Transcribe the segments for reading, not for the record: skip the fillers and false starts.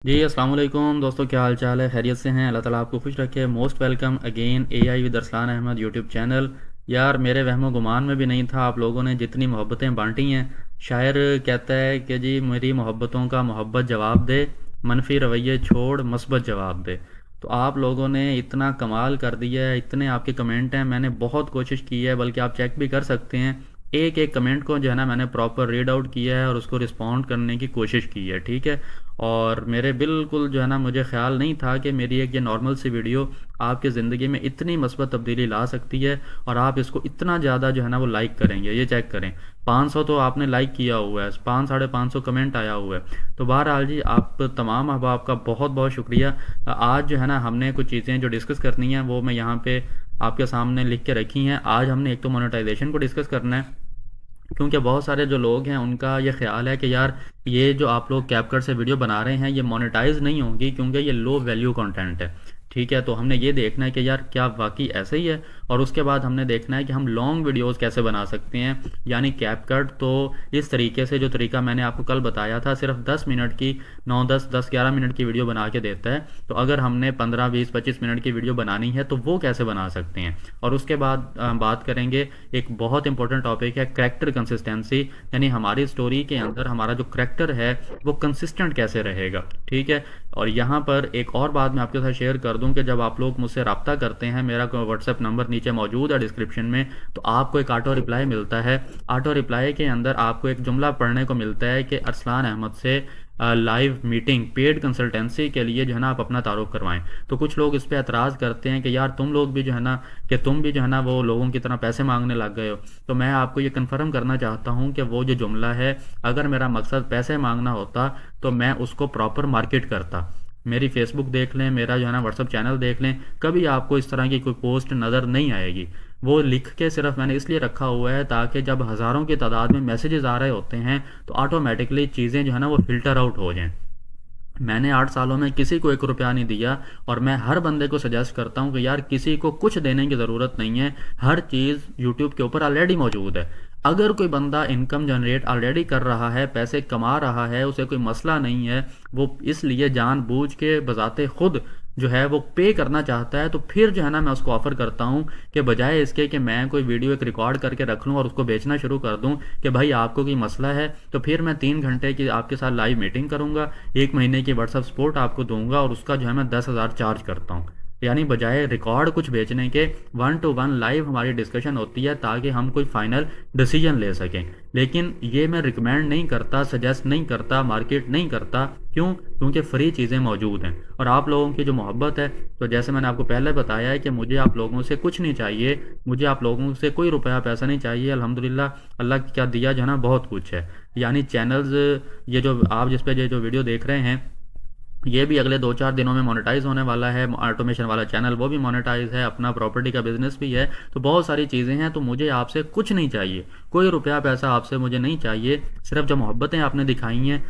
जी अस्सलाम वालेकुम दोस्तों, क्या हाल चाल है? खैरियत से हैं? अल्लाह ताला आपको खुश रखे। Most welcome again AI with Arsalan Ahmed YouTube channel. यार मेरे वहमो गुमान में भी नहीं था आप लोगों ने जितनी मोहब्बतें बांटी हैं। शायर कहता है कि जी मेरी मोहब्बतों का मोहब्बत जवाब दे, मनफी रवैये छोड़ मस्बत जवाब दे। तो आप लोगों ने इतना कमाल कर दिया है, इतने आपके कमेंट हैं। मैंने बहुत कोशिश की है, बल्कि आप चेक भी कर सकते हैं। एक एक कमेंट को जो है ना मैंने प्रॉपर रीड आउट किया है और उसको रिस्पॉन्ड करने की कोशिश की है, ठीक है। और मेरे बिल्कुल जो है ना मुझे ख्याल नहीं था कि मेरी एक ये नॉर्मल सी वीडियो आपकी ज़िंदगी में इतनी मस्बत तब्दीली ला सकती है और आप इसको इतना ज़्यादा जो है ना वो लाइक करेंगे। ये चेक करें, 500 तो आपने लाइक किया हुआ है, 500-550 कमेंट आया हुआ है। तो बहरहाल जी आप तमाम अहबाब का बहुत बहुत शुक्रिया। आज जो है ना हमने कुछ चीज़ें जो डिस्कस करनी है वो मैं यहाँ पे आपके सामने लिख के रखी हैं। आज हमने एक तो मोनेटाइजेशन को डिस्कस करना है, क्योंकि बहुत सारे जो लोग हैं उनका ये ख्याल है कि यार ये जो आप लोग कैपकट से वीडियो बना रहे हैं ये मोनेटाइज नहीं होंगी क्योंकि ये लो वैल्यू कंटेंट है, ठीक है। तो हमने ये देखना है कि यार क्या वाकई ऐसे ही है, और उसके बाद हमने देखना है कि हम लॉन्ग वीडियोस कैसे बना सकते हैं। यानी कैपकट तो इस तरीके से, जो तरीका मैंने आपको कल बताया था, सिर्फ 10 मिनट की 9-10-10-11 मिनट की वीडियो बना के देता है। तो अगर हमने 15-20-25 मिनट की वीडियो बनानी है तो वो कैसे बना सकते हैं। और उसके बाद बात करेंगे, एक बहुत इंपॉर्टेंट टॉपिक है करैक्टर कंसिस्टेंसी, यानी हमारी स्टोरी के अंदर हमारा जो करैक्टर है वो कंसिस्टेंट कैसे रहेगा, ठीक है। और यहाँ पर एक और बात मैं आपके साथ शेयर कर दूं कि जब आप लोग मुझसे रब्ता करते हैं, मेरा व्हाट्सएप नंबर नीचे मौजूद है डिस्क्रिप्शन में, तो आपको एक ऑटो रिप्लाई मिलता है। ऑटो रिप्लाई के अंदर आपको एक जुमला पढ़ने को मिलता है कि अरसलान अहमद से लाइव मीटिंग पेड कंसल्टेंसी के लिए जो है ना आप अपना तारुफ करवाएं। तो कुछ लोग इस पे एतराज़ करते हैं कि यार तुम लोग भी जो है ना, कि तुम भी जो है ना वो लोगों की तरह पैसे मांगने लग गए हो। तो मैं आपको ये कन्फर्म करना चाहता हूँ कि वो जो जुमला है, अगर मेरा मकसद पैसे मांगना होता तो मैं उसको प्रॉपर मार्केट करता। मेरी फेसबुक देख लें, मेरा जो है ना व्हाट्सअप चैनल देख लें, कभी आपको इस तरह की कोई पोस्ट नज़र नहीं आएगी। वो लिख के सिर्फ मैंने इसलिए रखा हुआ है ताकि जब हज़ारों की तादाद में मैसेजेस आ रहे होते हैं तो ऑटोमेटिकली चीज़ें जो है ना वो फ़िल्टर आउट हो जाएं। मैंने 8 सालों में किसी को 1 रुपया नहीं दिया, और मैं हर बंदे को सजेस्ट करता हूँ कि यार किसी को कुछ देने की ज़रूरत नहीं है। हर चीज़ यूट्यूब के ऊपर ऑलरेडी मौजूद है। अगर कोई बंदा इनकम जनरेट ऑलरेडी कर रहा है, पैसे कमा रहा है, उसे कोई मसला नहीं है, वो इसलिए जानबूझ के बजाते खुद जो है वो पे करना चाहता है, तो फिर जो है ना मैं उसको ऑफ़र करता हूँ कि बजाय इसके कि मैं कोई वीडियो एक रिकॉर्ड करके रख लूँ और उसको बेचना शुरू कर दूँ कि भाई आपको कोई मसला है, तो फिर मैं 3 घंटे की आपके साथ लाइव मीटिंग करूँगा, 1 महीने की व्हाट्सअप सपोर्ट आपको दूंगा, और उसका जो है मैं 10,000 चार्ज करता हूँ। यानी बजाय रिकॉर्ड कुछ बेचने के 1-to-1 लाइव हमारी डिस्कशन होती है ताकि हम कोई फाइनल डिसीजन ले सकें। लेकिन ये मैं रिकमेंड नहीं करता, सजेस्ट नहीं करता, मार्केट नहीं करता। क्यों? क्योंकि फ्री चीज़ें मौजूद हैं और आप लोगों की जो मोहब्बत है, तो जैसे मैंने आपको पहले बताया है कि मुझे आप लोगों से कुछ नहीं चाहिए, मुझे आप लोगों से कोई रुपया पैसा नहीं चाहिए। अल्हम्दुलिल्लाह अल्लाह क्या दिया जो है ना बहुत कुछ है। यानी चैनल्स, ये जो आप जिस पे ये जो वीडियो देख रहे हैं, ये भी अगले 2-4 दिनों में मोनेटाइज होने वाला है। ऑटोमेशन वाला चैनल वो भी मोनेटाइज है, अपना प्रॉपर्टी का बिजनेस भी है। तो बहुत सारी चीज़ें हैं। तो मुझे आपसे कुछ नहीं चाहिए, कोई रुपया पैसा आपसे मुझे नहीं चाहिए। सिर्फ जो मोहब्बतें आपने दिखाई हैं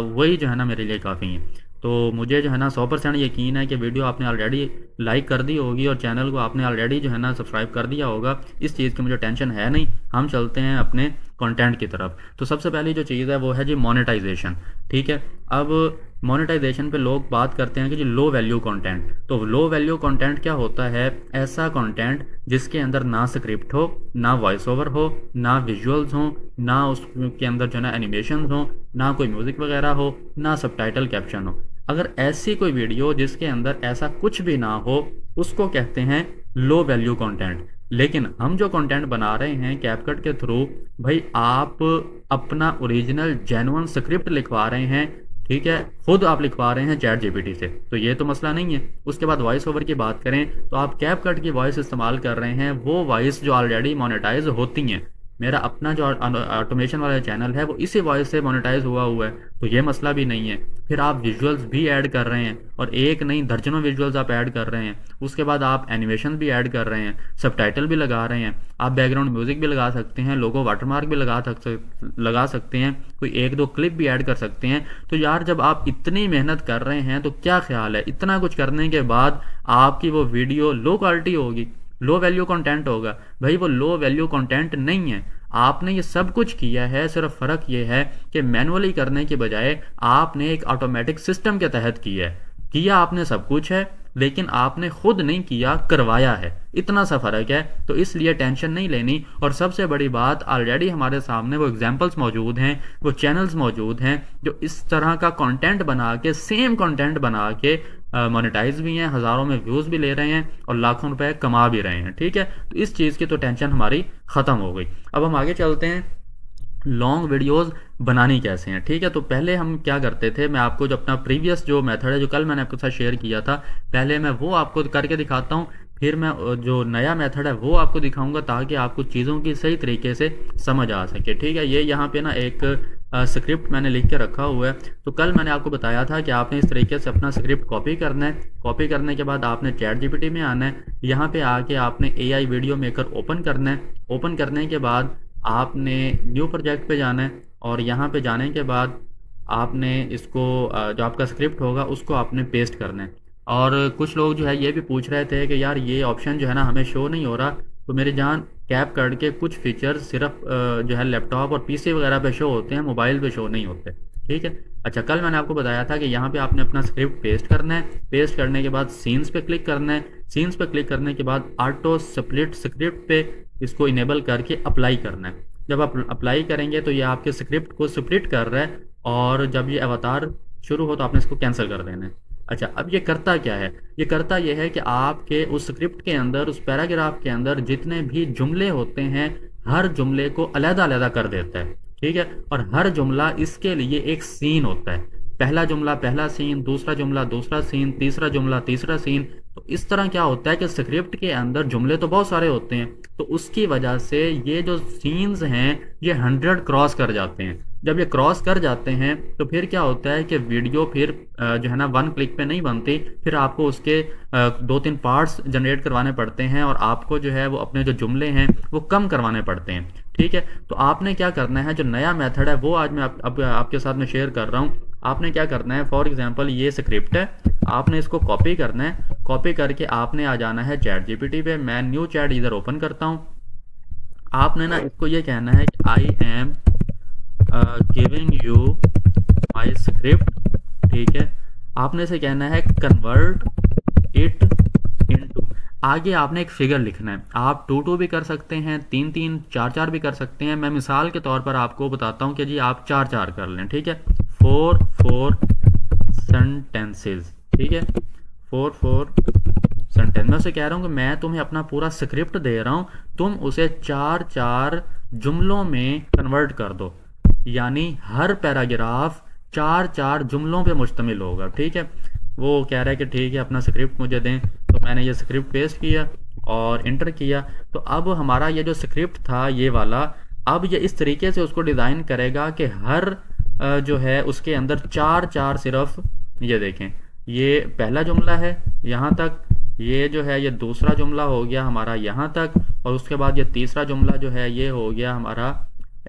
वही जो है ना मेरे लिए काफ़ी हैं। तो मुझे जो है ना 100% यकीन है कि वीडियो आपने ऑलरेडी लाइक कर दी होगी और चैनल को आपने ऑलरेडी जो है ना सब्सक्राइब कर दिया होगा। इस चीज़ की मुझे टेंशन है नहीं। हम चलते हैं अपने कंटेंट की तरफ। तो सबसे पहली जो चीज़ है वो है जी मोनेटाइजेशन, ठीक है। अब मोनेटाइजेशन पे लोग बात करते हैं कि जी लो वैल्यू कंटेंट। तो लो वैल्यू कंटेंट क्या होता है? ऐसा कंटेंट जिसके अंदर ना स्क्रिप्ट हो, ना वॉइस ओवर हो, ना विजुअल्स हो, ना उसके अंदर जो है ना एनिमेशन हो, ना कोई म्यूज़िक वगैरह हो, ना सबटाइटल कैप्शन हो। अगर ऐसी कोई वीडियो जिसके अंदर ऐसा कुछ भी ना हो, उसको कहते हैं लो वैल्यू कंटेंट। लेकिन हम जो कंटेंट बना रहे हैं कैपकट के थ्रू, भाई आप अपना ओरिजिनल जेन्युइन स्क्रिप्ट लिखवा रहे हैं, ठीक है, खुद आप लिखवा रहे हैं चैट जीपीटी से, तो ये तो मसला नहीं है। उसके बाद वॉइस ओवर की बात करें तो आप कैपकट की वॉइस इस्तेमाल कर रहे हैं, वो वॉइस जो ऑलरेडी मोनेटाइज होती हैं। मेरा अपना जो ऑटोमेशन वाला चैनल है वो इसी वॉइस से मोनेटाइज हुआ है, तो ये मसला भी नहीं है। फिर आप विजुअल्स भी ऐड कर रहे हैं, और एक नहीं दर्जनों विजुअल्स आप ऐड कर रहे हैं। उसके बाद आप एनिमेशन भी ऐड कर रहे हैं, सबटाइटल भी लगा रहे हैं, आप बैकग्राउंड म्यूजिक भी लगा सकते हैं, लोगो वाटरमार्क भी लगा सकते हैं, कोई 1-2 क्लिप भी ऐड कर सकते हैं। तो यार जब आप इतनी मेहनत कर रहे हैं तो क्या ख्याल है इतना कुछ करने के बाद आपकी वो वीडियो लो क्वालिटी होगी, लो वैल्यू कंटेंट होगा? भाई वो लो वैल्यू कंटेंट नहीं है। आपने ये सब कुछ किया है, सिर्फ फ़र्क ये है कि मैनुअली करने के बजाय आपने एक ऑटोमेटिक सिस्टम के तहत किया आपने सब कुछ है, लेकिन आपने खुद नहीं किया, करवाया है। इतना सा फर्क है। तो इसलिए टेंशन नहीं लेनी। और सबसे बड़ी बात, ऑलरेडी हमारे सामने वो एग्जांपल्स मौजूद हैं, वो चैनल्स मौजूद हैं जो इस तरह का कंटेंट बना के, सेम कंटेंट बना के मोनेटाइज भी हैं, हज़ारों में व्यूज़ भी ले रहे हैं और लाखों रुपए कमा भी रहे हैं। ठीक है, तो इस चीज़ की तो टेंशन हमारी ख़त्म हो गई। अब हम आगे चलते हैं, लॉन्ग वीडियोस बनानी कैसे हैं। ठीक है, तो पहले हम क्या करते थे, मैं आपको जो अपना प्रीवियस जो मेथड है जो कल मैंने आपके साथ शेयर किया था, पहले मैं वो आपको करके दिखाता हूँ, फिर मैं जो नया मेथड है वो आपको दिखाऊंगा ताकि आपको चीज़ों की सही तरीके से समझ आ सके। ठीक है, ये यहाँ पे ना एक स्क्रिप्ट मैंने लिख के रखा हुआ है। तो कल मैंने आपको बताया था कि आपने इस तरीके से अपना स्क्रिप्ट कॉपी करना है। कॉपी करने के बाद आपने चैट जीपीटी में आना है, यहाँ पे आके आपने एआई वीडियो मेकर ओपन करना है। ओपन करने के बाद आपने न्यू प्रोजेक्ट पे जाना है और यहाँ पे जाने के बाद आपने इसको जो आपका स्क्रिप्ट होगा उसको आपने पेस्ट करना है। और कुछ लोग जो है ये भी पूछ रहे थे कि यार ये ऑप्शन जो है ना हमें शो नहीं हो रहा। तो मेरी जान, कैप कट के कुछ फीचर्स सिर्फ जो है लैपटॉप और पीसी वगैरह पे शो होते हैं, मोबाइल पे शो नहीं होते। ठीक है, अच्छा, कल मैंने आपको बताया था कि यहाँ पे आपने अपना स्क्रिप्ट पेस्ट करना है। पेस्ट करने के बाद सीन्स पे क्लिक करना है। सीन्स पे क्लिक करने के बाद ऑटो स्प्लिट स्क्रिप्ट पे इसको इनेबल करके अप्लाई करना है। जब आप अप्लाई करेंगे तो ये आपके स्क्रिप्ट को स्प्लिट कर रहा है और जब ये अवतार शुरू हो तो आपने इसको कैंसिल कर देना है। अच्छा, अब ये करता क्या है? ये करता ये है कि आपके उस स्क्रिप्ट के अंदर, उस पैराग्राफ के अंदर जितने भी जुमले होते हैं, हर जुमले को अलग-अलग कर देता है। ठीक है, और हर जुमला इसके लिए एक सीन होता है। पहला जुमला पहला सीन, दूसरा जुमला दूसरा सीन, तीसरा जुमला तीसरा सीन। तो इस तरह क्या होता है कि स्क्रिप्ट के अंदर जुमले तो बहुत सारे होते हैं, तो उसकी वजह से ये जो सीन्स हैं ये 100 क्रॉस कर जाते हैं। जब ये क्रॉस कर जाते हैं तो फिर क्या होता है कि वीडियो फिर जो है ना 1 क्लिक पे नहीं बनती, फिर आपको उसके 2-3 पार्ट्स जनरेट करवाने पड़ते हैं और आपको जो है वो अपने जो जुमले हैं वो कम करवाने पड़ते हैं। ठीक है, तो आपने क्या करना है, जो नया मेथड है वो आज मैं आपके साथ में शेयर कर रहा हूँ। आपने क्या करना है, फॉर एग्जांपल ये स्क्रिप्ट है, आपने इसको कॉपी करना है। कॉपी करके आपने आ जाना है चैट जीपीटी पे। मैं न्यू चैट इधर ओपन करता हूँ। आपने ना इसको ये कहना है कि I am giving you my script. ठीक है, आपने इसे कहना है कन्वर्ट इट इनटू। आगे आपने एक फिगर लिखना है। आप 2-2 भी कर सकते हैं, 3-3, 4-4 भी कर सकते हैं। मैं मिसाल के तौर पर आपको बताता हूँ कि जी आप 4-4 कर लें। ठीक है, 4 सेंटेंसेस। ठीक है, 4 सेंटेंस। मैं उसे कह रहा हूँ कि मैं तुम्हें अपना पूरा स्क्रिप्ट दे रहा हूँ, तुम उसे 4-4 जुमलों में कन्वर्ट कर दो। यानी हर पैराग्राफ 4-4 जुमलों पे मुश्तमिल होगा। ठीक है, वो कह रहा है कि ठीक है अपना स्क्रिप्ट मुझे दें। तो मैंने ये स्क्रिप्ट पेस्ट किया और इंटर किया। तो अब हमारा ये जो स्क्रिप्ट था ये वाला, अब ये इस तरीके से उसको डिज़ाइन करेगा कि हर जो है उसके अंदर 4-4 सिर्फ, ये देखें, ये पहला जुमला है यहाँ तक, ये जो है ये दूसरा जुमला हो गया हमारा यहाँ तक, और उसके बाद ये तीसरा जुमला जो है ये हो गया हमारा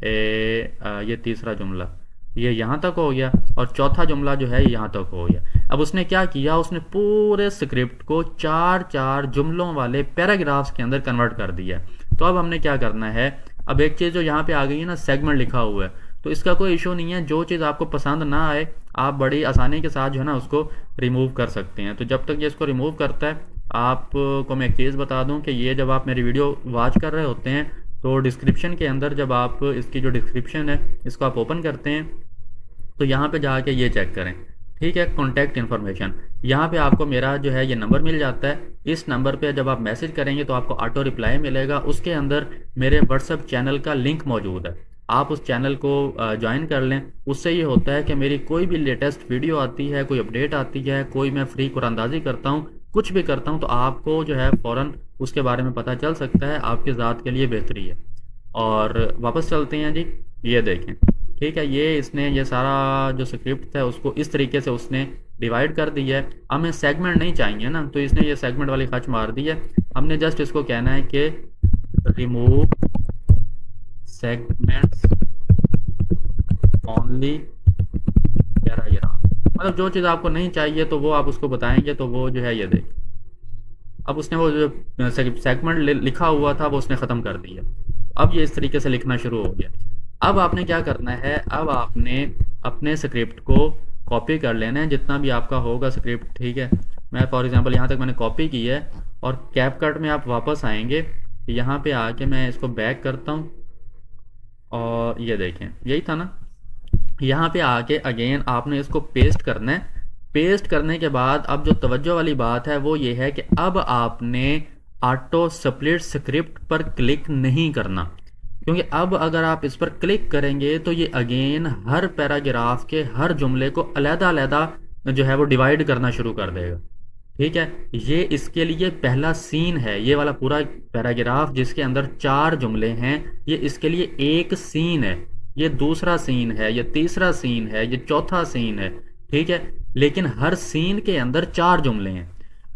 ये तीसरा जुमला ये यहाँ तक हो गया, और चौथा जुमला जो है यहाँ तक हो गया। अब उसने क्या किया, उसने पूरे स्क्रिप्ट को 4-4 जुमलों वाले पैराग्राफ्स के अंदर कन्वर्ट कर दिया। तो अब हमने क्या करना है, अब एक चीज़ जो यहाँ पे आ गई है ना, सेगमेंट लिखा हुआ है, तो इसका कोई इशू नहीं है। जो चीज़ आपको पसंद ना आए आप बड़ी आसानी के साथ जो है ना उसको रिमूव कर सकते हैं। तो जब तक ये इसको रिमूव करता है, आपको मैं एक चीज़ बता दूं कि ये जब आप मेरी वीडियो वॉच कर रहे होते हैं तो डिस्क्रिप्शन के अंदर जब आप इसकी जो डिस्क्रिप्शन है इसको आप ओपन करते हैं तो यहाँ पे जाके ये चेक करें। ठीक है, कॉन्टैक्ट इन्फॉर्मेशन, यहाँ पे आपको मेरा जो है ये नंबर मिल जाता है। इस नंबर पे जब आप मैसेज करेंगे तो आपको ऑटो रिप्लाई मिलेगा। उसके अंदर मेरे व्हाट्सएप चैनल का लिंक मौजूद है, आप उस चैनल को ज्वाइन कर लें। उससे ये होता है कि मेरी कोई भी लेटेस्ट वीडियो आती है, कोई अपडेट आती है, कोई मैं फ्री कुरानंदाजी करता हूँ, कुछ भी करता हूँ, तो आपको जो है फ़ौरन उसके बारे में पता चल सकता है। आपकी ज़ात के लिए बेहतरी है। और वापस चलते हैं जी, ये देखें। ठीक है, ये इसने ये सारा जो स्क्रिप्ट था उसको इस तरीके से उसने डिवाइड कर दिया है। हमें सेगमेंट नहीं चाहिए ना, तो इसने ये सेगमेंट वाली खच मार दी है। हमने जस्ट इसको कहना है कि रिमूव सेगमेंट्स ओनली पैराग्राफ। मतलब जो चीज़ आपको नहीं चाहिए तो वो आप उसको बताएंगे तो वो जो है ये देख। अब उसने वो जो सेगमेंट लिखा हुआ था वो उसने ख़त्म कर दिया। अब ये इस तरीके से लिखना शुरू हो गया। अब आपने क्या करना है, अब आपने अपने स्क्रिप्ट को कॉपी कर लेना है, जितना भी आपका होगा स्क्रिप्ट, ठीक है। मैं फॉर एग्जांपल यहाँ तक मैंने कॉपी की है, और कैपकट में आप वापस आएंगे, यहाँ पे आके मैं इसको बैक करता हूँ, और ये देखें यही था ना, यहाँ पे आके अगेन आपने इसको पेस्ट करना है। पेस्ट करने के बाद अब जो तवज्जो वाली बात है वो ये है कि अब आपने ऑटो स्प्लिट स्क्रिप्ट पर क्लिक नहीं करना, क्योंकि अब अगर आप इस पर क्लिक करेंगे तो ये अगेन हर पैराग्राफ के हर जुमले को अलग-अलग जो है वो डिवाइड करना शुरू कर देगा, ठीक है। ये इसके लिए पहला सीन है, ये वाला पूरा पैराग्राफ जिसके अंदर 4 जुमले हैं, ये इसके लिए एक सीन है, ये दूसरा सीन है, ये तीसरा सीन है, ये चौथा सीन है, ठीक है। लेकिन हर सीन के अंदर 4 जुमले हैं।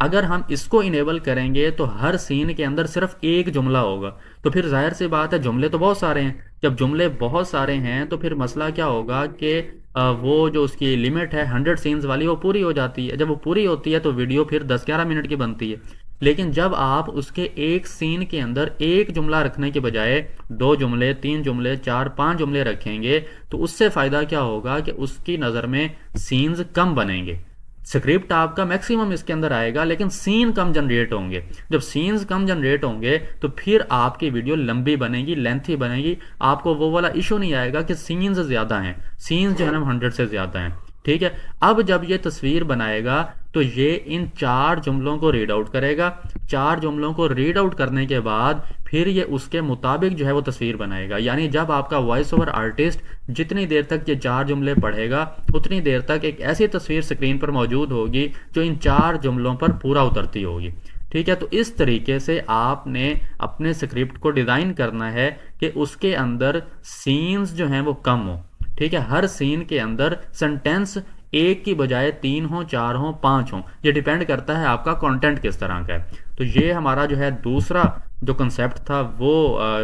अगर हम इसको इनेबल करेंगे तो हर सीन के अंदर सिर्फ एक जुमला होगा, तो फिर जाहिर सी बात है जुमले तो बहुत सारे हैं। जब जुमले बहुत सारे हैं तो फिर मसला क्या होगा कि वो जो उसकी लिमिट है 100 सीन्स वाली वो पूरी हो जाती है। जब वो पूरी होती है तो वीडियो फिर 10-11 मिनट की बनती है। लेकिन जब आप उसके एक सीन के अंदर एक जुमला रखने के बजाय 2 जुमले, 3 जुमले, 4-5 जुमले रखेंगे तो उससे फ़ायदा क्या होगा कि उसकी नज़र में सीन्स कम बनेंगे। स्क्रिप्ट आपका मैक्सिमम इसके अंदर आएगा लेकिन सीन कम जनरेट होंगे। जब सीन्स कम जनरेट होंगे तो फिर आपकी वीडियो लंबी बनेगी, लेंथी बनेगी। आपको वो वाला इशू नहीं आएगा कि सीन्स ज़्यादा हैं, सीन्स जो है ना 100 से ज़्यादा हैं, ठीक है। अब जब ये तस्वीर बनाएगा तो ये इन 4 जुमलों को रीड आउट करेगा। 4 जुमलों को रीड आउट करने के बाद फिर ये उसके मुताबिक जो है वो तस्वीर बनाएगा। यानी जब आपका वॉइस ओवर आर्टिस्ट जितनी देर तक ये 4 जुमले पढ़ेगा उतनी देर तक एक ऐसी तस्वीर स्क्रीन पर मौजूद होगी जो इन 4 जुमलों पर पूरा उतरती होगी, ठीक है। तो इस तरीके से आपने अपने स्क्रिप्ट को डिज़ाइन करना है कि उसके अंदर सीन्स जो हैं वो कम हो, ठीक है। हर सीन के अंदर सेंटेंस एक की बजाय 3 हो, 4 हो, 5 हो। ये डिपेंड करता है आपका कंटेंट किस तरह का है। तो ये हमारा जो है दूसरा जो कंसेप्ट था वो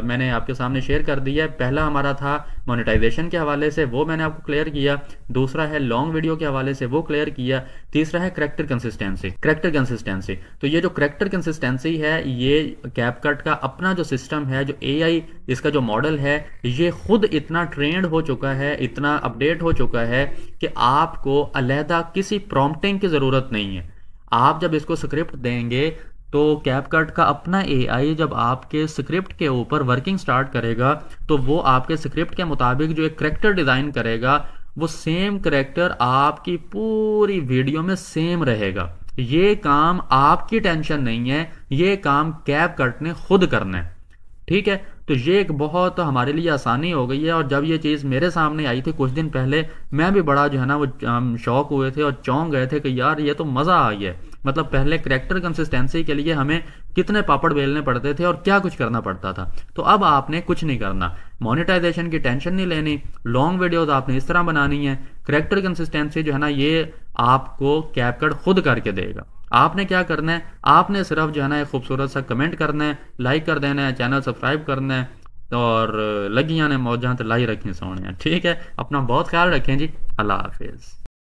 मैंने आपके सामने शेयर कर दिया है। पहला हमारा था मोनेटाइजेशन के हवाले से, वो मैंने आपको क्लियर किया। दूसरा है लॉन्ग वीडियो के हवाले से, वो क्लियर किया। तीसरा है करैक्टर कंसिस्टेंसी। तो ये जो करैक्टर कंसिस्टेंसी है ये कैपकट का अपना जो सिस्टम है, जो एआई इसका जो मॉडल है, ये खुद इतना ट्रेंड हो चुका है, इतना अपडेट हो चुका है कि आपको अलहदा किसी प्रॉम्प्टिंग की ज़रूरत नहीं है। आप जब इसको स्क्रिप्ट देंगे तो कैपकट का अपना एआई जब आपके स्क्रिप्ट के ऊपर वर्किंग स्टार्ट करेगा तो वो आपके स्क्रिप्ट के मुताबिक जो एक करैक्टर डिज़ाइन करेगा वो सेम करैक्टर आपकी पूरी वीडियो में सेम रहेगा। ये काम आपकी टेंशन नहीं है, ये काम कैपकट ने खुद करना है, ठीक है। तो ये एक बहुत हमारे लिए आसानी हो गई है। और जब ये चीज़ मेरे सामने आई थी कुछ दिन पहले, मैं भी बड़ा जो है ना वो शौक हुए थे और चौंक गए थे कि यार ये तो मज़ा आ गया। मतलब पहले करैक्टर कंसिस्टेंसी के लिए हमें कितने पापड़ बेलने पड़ते थे और क्या कुछ करना पड़ता था। तो अब आपने कुछ नहीं करना, मोनेटाइजेशन की टेंशन नहीं लेनी, लॉन्ग वीडियोज़ आपने इस तरह बनानी है। करैक्टर कंसिस्टेंसी जो है ना ये आपको कैपकट खुद करके देगा। आपने क्या करना है, आपने सिर्फ जो है ना एक खूबसूरत सा कमेंट करना है, लाइक कर देना है, चैनल सब्सक्राइब करना है और लगियां ने मौजां तो लाई रखी सोने, ठीक है। अपना बहुत ख्याल रखें जी। अल्लाह हाफिज़।